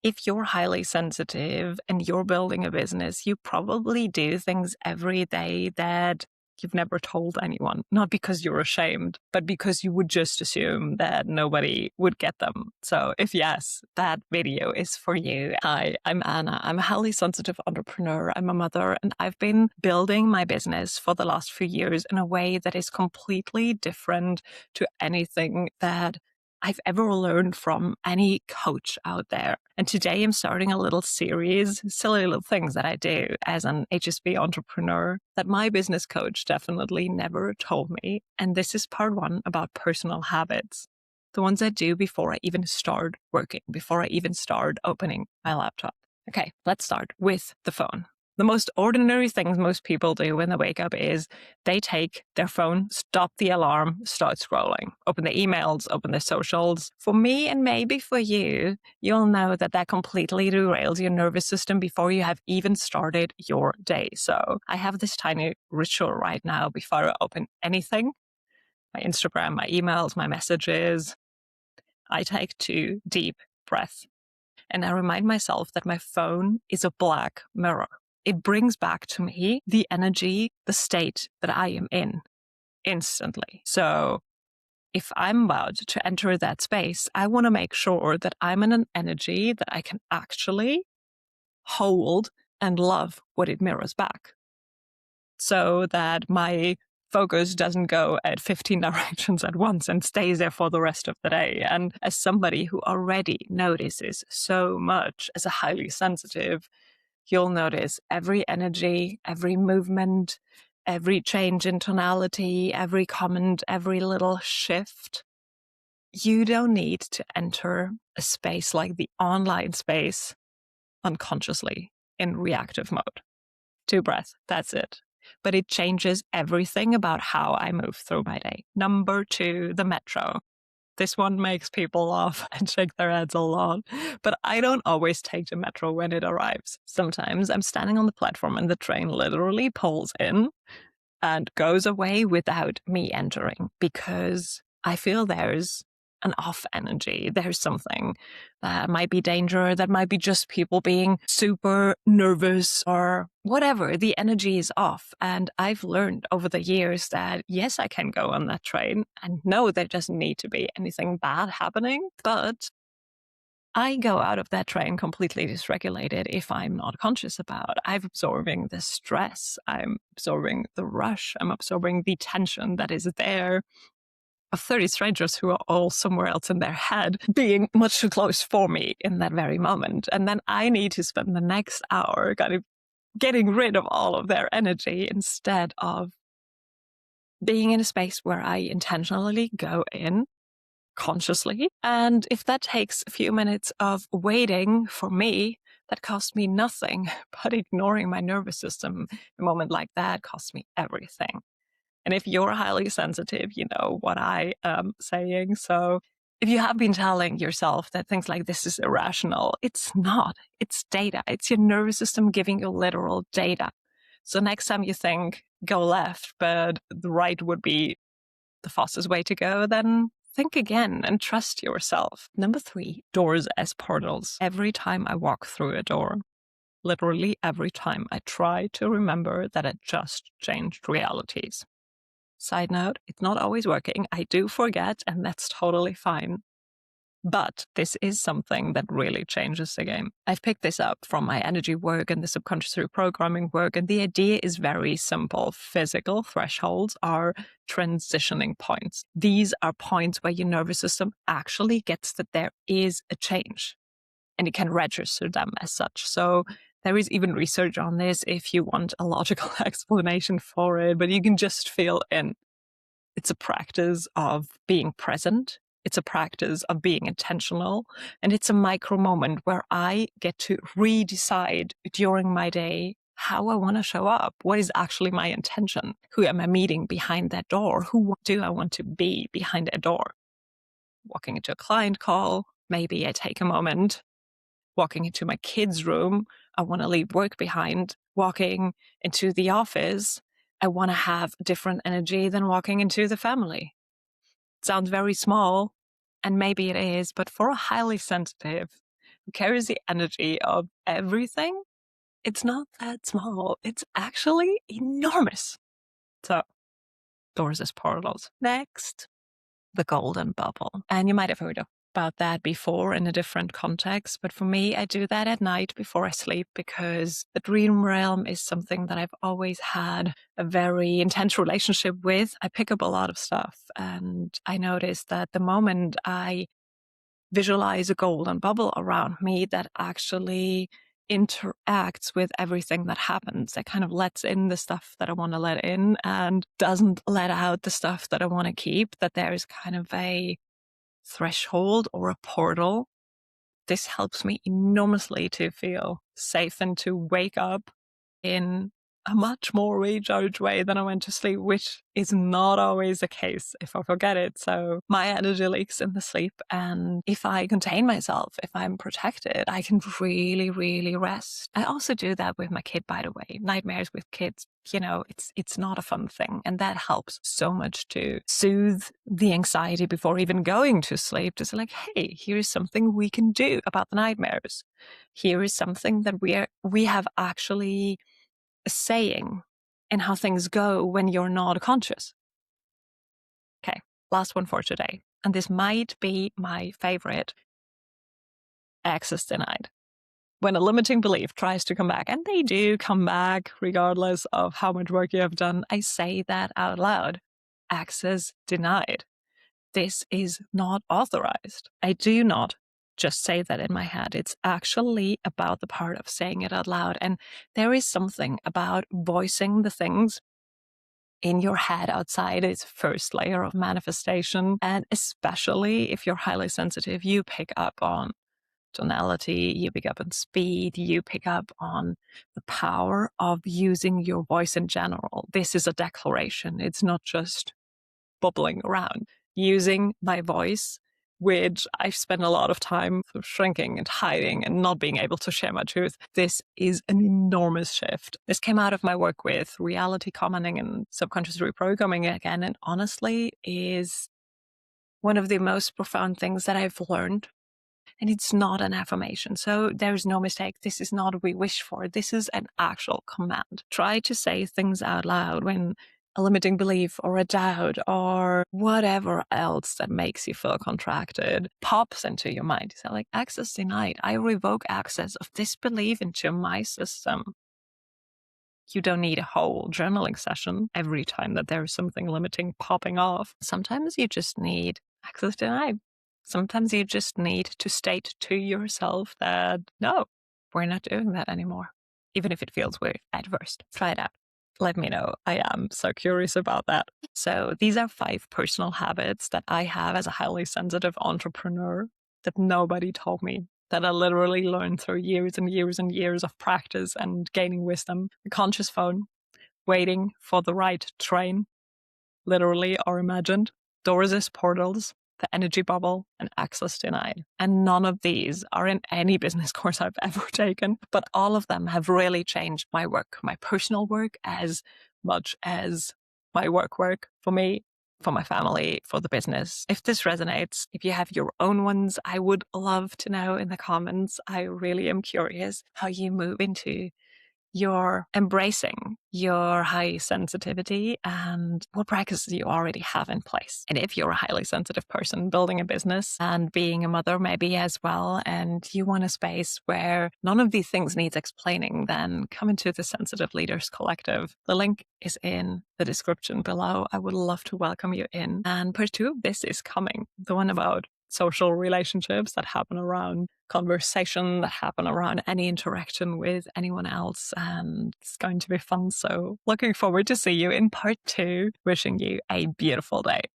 If you're highly sensitive and you're building a business, you probably do things every day that you've never told anyone, not because you're ashamed, but because you would just assume that nobody would get them. So if yes, that video is for you. Hi, I'm Anna. I'm a highly sensitive entrepreneur. I'm a mother, and I've been building my business for the last few years in a way that is completely different to anything that I've ever learned from any coach out there. And today I'm starting a little series, silly little things that I do as an HSP entrepreneur that my business coach definitely never told me. And this is part one about personal habits, the ones I do before I even start working, before I even start opening my laptop. Okay, let's start with the phone. The most ordinary things most people do when they wake up is they take their phone, stop the alarm, start scrolling, open the emails, open the socials. For me, and maybe for you, you'll know that that completely derails your nervous system before you have even started your day. So I have this tiny ritual right now before I open anything, my Instagram, my emails, my messages. I take 2 deep breaths. And I remind myself that my phone is a black mirror. It brings back to me the energy, the state that I am in instantly. So if I'm about to enter that space, I want to make sure that I'm in an energy that I can actually hold and love what it mirrors back, so that my focus doesn't go at 15 directions at once and stays there for the rest of the day. And as somebody who already notices so much as a highly sensitive, you'll notice every energy, every movement, every change in tonality, every comment, every little shift. You don't need to enter a space like the online space unconsciously in reactive mode. 2 breaths, that's it. But it changes everything about how I move through my day. Number 2, the metro. This one makes people laugh and shake their heads a lot, but I don't always take the metro when it arrives. Sometimes I'm standing on the platform and the train literally pulls in and goes away without me entering because I feel there's an off energy. There's something that might be danger, that might be just people being super nervous or whatever. The energy is off. And I've learned over the years that yes, I can go on that train and no, there doesn't need to be anything bad happening, but I go out of that train completely dysregulated if I'm not conscious about. I'm absorbing the stress, I'm absorbing the rush, I'm absorbing the tension that is there of 30 strangers who are all somewhere else in their head being much too close for me in that very moment. And then I need to spend the next hour kind of getting rid of all of their energy instead of being in a space where I intentionally go in consciously. And if that takes a few minutes of waiting for me, that costs me nothing, but ignoring my nervous system a moment like that costs me everything. And if you're highly sensitive, you know what I am saying. So if you have been telling yourself that things like this is irrational, it's not. It's data. It's your nervous system giving you literal data. So next time you think go left, but the right would be the fastest way to go, then think again and trust yourself. Number 3, doors as portals. Every time I walk through a door, literally every time, I try to remember that it just changed realities. Side note, it's not always working. I do forget, and that's totally fine. But this is something that really changes the game. I've picked this up from my energy work and the subconscious reprogramming work, and the idea is very simple. Physical thresholds are transitioning points. These are points where your nervous system actually gets that there is a change, and it can register them as such. So there is even research on this if you want a logical explanation for it, but you can just feel in. It's a practice of being present. It's a practice of being intentional. And it's a micro moment where I get to redecide during my day how I want to show up. What is actually my intention? Who am I meeting behind that door? Who do I want to be behind that door? Walking into a client call, maybe I take a moment. Walking into my kids' room, I want to leave work behind. Walking into the office, I want to have different energy than walking into the family. It sounds very small, and maybe it is, but for a highly sensitive, who carries the energy of everything, it's not that small. It's actually enormous. So, doors as portals. Next, the golden bubble. And you might have heard about that before in a different context. But for me, I do that at night before I sleep because the dream realm is something that I've always had a very intense relationship with. I pick up a lot of stuff. And I noticed that the moment I visualize a golden bubble around me that actually interacts with everything that happens. It kind of lets in the stuff that I want to let in and doesn't let out the stuff that I want to keep, that there is kind of a threshold or a portal. This helps me enormously to feel safe and to wake up in a much more recharged way than I went to sleep, which is not always the case if I forget it. So my energy leaks in the sleep. And if I contain myself, if I'm protected, I can really, really rest. I also do that with my kid, by the way. Nightmares with kids, it's not a fun thing. And that helps so much to soothe the anxiety before even going to sleep. Just like, hey, here is something we can do about the nightmares. Here is something that we have actually saying and how things go when you're not conscious. Okay, last one for today. And this might be my favorite: access denied. When a limiting belief tries to come back, and they do come back regardless of how much work you have done, I say that out loud. Access denied. This is not authorized. I do not just say that in my head. It's actually about the part of saying it out loud. And there is something about voicing the things in your head outside its first layer of manifestation. And especially if you're highly sensitive, you pick up on tonality, you pick up on speed, you pick up on the power of using your voice in general. This is a declaration. It's not just bubbling around. Using my voice, which I've spent a lot of time sort of shrinking and hiding and not being able to share my truth. This is an enormous shift. This came out of my work with reality commenting and subconscious reprogramming again, and honestly is one of the most profound things that I've learned. And it's not an affirmation. So there's no mistake. This is not what we wish for. This is an actual command. Try to say things out loud when a limiting belief or a doubt or whatever else that makes you feel contracted pops into your mind. So like, access denied. I revoke access of this belief into my system. You don't need a whole journaling session every time that there's something limiting popping off. Sometimes you just need access denied. Sometimes you just need to state to yourself that, no, we're not doing that anymore, even if it feels weird at first. Try it out. Let me know. I am so curious about that. So these are 5 personal habits that I have as a highly sensitive entrepreneur that nobody told me, that I literally learned through years and years and years of practice and gaining wisdom. The conscious phone, waiting for the right train, literally or imagined, doors as portals, the energy bubble, and access denied. And none of these are in any business course I've ever taken, but all of them have really changed my work, my personal work, as much as my work for me, for my family, for the business. If this resonates, if you have your own ones, I would love to know in the comments. I really am curious how you move into you're embracing your high sensitivity and what practices you already have in place. And if you're a highly sensitive person building a business and being a mother maybe as well, and you want a space where none of these things needs explaining, then come into the Sensitive Leaders Collective. The link is in the description below. I would love to welcome you in. And part 2 of this is coming, the one about social relationships that happen around conversation, that happen around any interaction with anyone else. And it's going to be fun. So looking forward to see you in part 2. Wishing you a beautiful day.